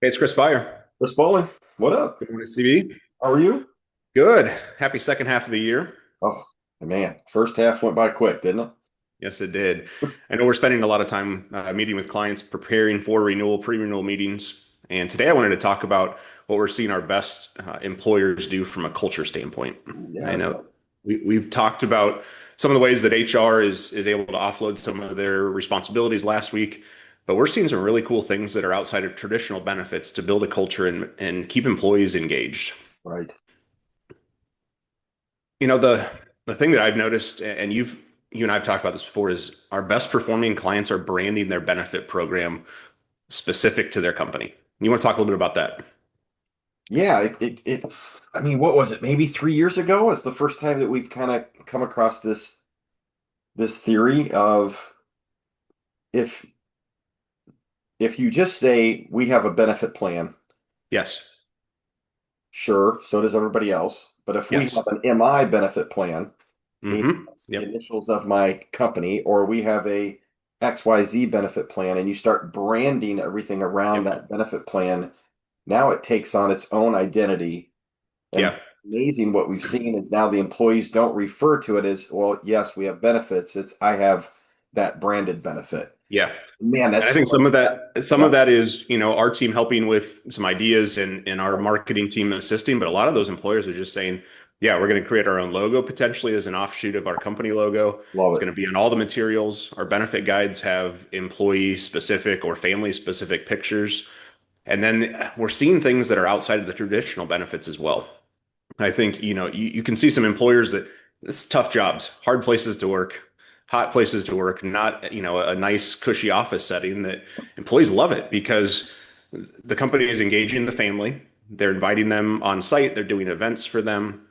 Hey, it's Chris Beyer. Chris Bowling, what up? Good morning, CB. How are you? Good. Happy second half of the year. Oh, man, first half went by quick, didn't it? Yes, it did. I know we're spending a lot of time meeting with clients, preparing for renewal, pre-renewal meetings. And today I wanted to talk about what we're seeing our best employers do from a culture standpoint. I Yeah, know we've talked about some of the ways that HR is able to offload some of their responsibilities last week, but we're seeing some really cool things that are outside of traditional benefits to build a culture and keep employees engaged. right. The thing that I've noticed, and you and I've talked about this before, is our best performing clients are branding their benefit program specific to their company. You want to talk a little bit about that? Yeah, I mean, what was it? Maybe 3 years ago? It's the first time that we've kind of come across this theory of if if you just say we have a benefit plan, Yes. sure, so does everybody else. But if we have Yes. an MI benefit plan, meaning that's the Yep. initials of my company, or we have a XYZ benefit plan, and you start branding everything around Yep. that benefit plan. Now it takes on its own identity. And Yeah. amazing what we've seen is now the employees don't refer to it as, well, yes, we have benefits. It's I have that branded benefit. Yeah. Man, And that's I so think some yeah, of that is, our team helping with some ideas and our marketing team assisting, but a lot of those employers are just saying, yeah, we're going to create our own logo potentially as an offshoot of our company logo. love It's it. going to be on all the materials. Our benefit guides have employee specific or family specific pictures. And then we're seeing things that are outside of the traditional benefits as well. I think, you can see some employers that this is tough jobs, hard places to work, hot places to work, not, a nice, cushy office setting that employees love it because the company is engaging the family. They're inviting them on site. They're doing events for them.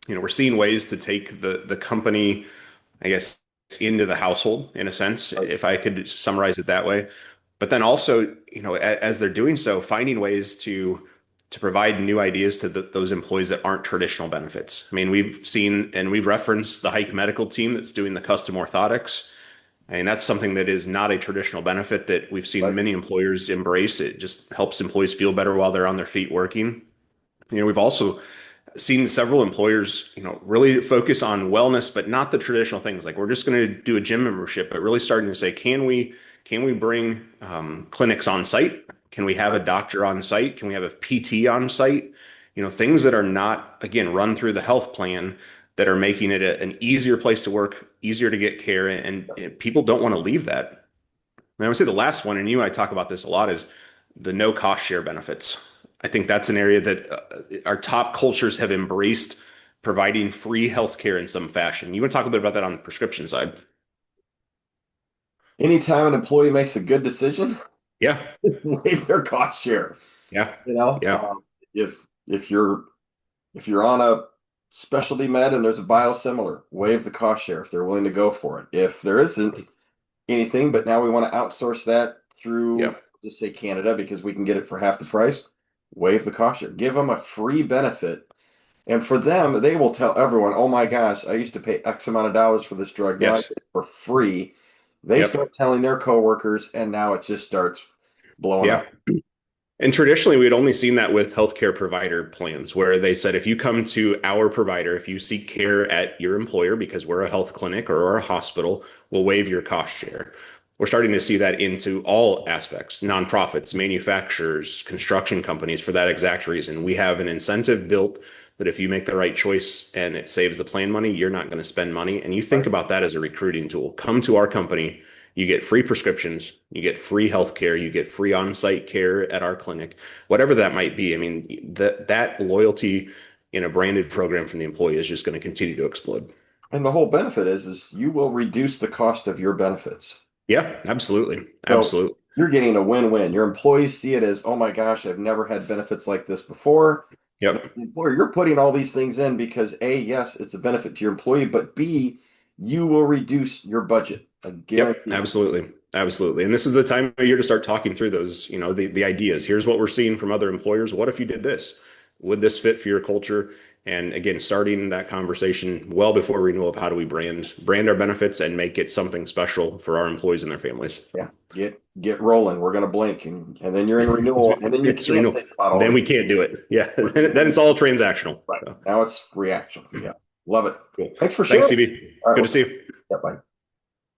We're seeing ways to take the company, I guess, into the household in a sense, Right. if I could summarize it that way. But then also, as they're doing so, finding ways to provide new ideas to those employees that aren't traditional benefits. I mean, we've seen and we've referenced the Hike Medical team that's doing the custom orthotics. I mean, that's something that is not a traditional benefit that we've seen Right. many employers embrace. It just helps employees feel better while they're on their feet working. We've also seen several employers, really focus on wellness, but not the traditional things. Like we're just going to do a gym membership, but really starting to say, can we bring clinics on site? Can we have a Right. doctor on site? Can we have a PT on site? Things that are not, again, run through the health plan that are making it an easier place to work, easier to get care, and people don't want to leave that. And I would say the last one, and I talk about this a lot, is the no cost share benefits. I think that's an area that our top cultures have embraced providing free healthcare in some fashion. You want to talk a bit about that on the prescription side? Anytime an employee makes a good decision, Yeah, waive their cost share. yeah, You know, yeah, if you're on a specialty med and there's a biosimilar, waive the cost share if they're willing to go for it. If there isn't anything, but now we want to outsource that yeah, through, just say Canada, because we can get it for half the price, waive the cost share. Give them a free benefit. And for them, they will tell everyone, oh my gosh, I used to pay X amount of dollars for this drug. Now I yes, get it for free. They yep, start telling their coworkers, and now it just starts blowing yeah. up. And traditionally, we'd only seen that with healthcare provider plans, where they said if you come to our provider, if you seek care at your employer because we're a health clinic or we're a hospital, we'll waive your cost share. We're starting to see that into all aspects, nonprofits, manufacturers, construction companies for that exact reason. We have an incentive built that if you make the right choice and it saves the plan money, you're not going to spend money. And you think Right. about that as a recruiting tool. Come to our company, you get free prescriptions, you get free health care, you get free on-site care at our clinic, whatever that might be. I mean, that loyalty in a branded program from the employee is just going to continue to explode. And the whole benefit is you will reduce the cost of your benefits. Yeah, absolutely. So Absolutely. you're getting a win-win. Your employees see it as, oh my gosh, I've never had benefits like this before. And as Yep. an employer, you're putting all these things in because A, yes, it's a benefit to your employee, but B, you will reduce your budget. I Yep. guarantee it. Absolutely. Absolutely. And this is the time of year to start talking through those, the ideas. Here's what we're seeing from other employers. What if you did this? would this fit for your culture? And again, starting that conversation well before renewal of how do we brand our benefits and make it something special for our employees and their families. Yeah. Get rolling. We're gonna blink and then you're in renewal and then you It's can't renewal. think about all Then we this. can't do it. Yeah. Then it's all transactional. Right. So, Now it's reaction. Yeah. Love it. cool. Thanks for Thanks, sharing. TB. All right, Good to see you. yeah, bye.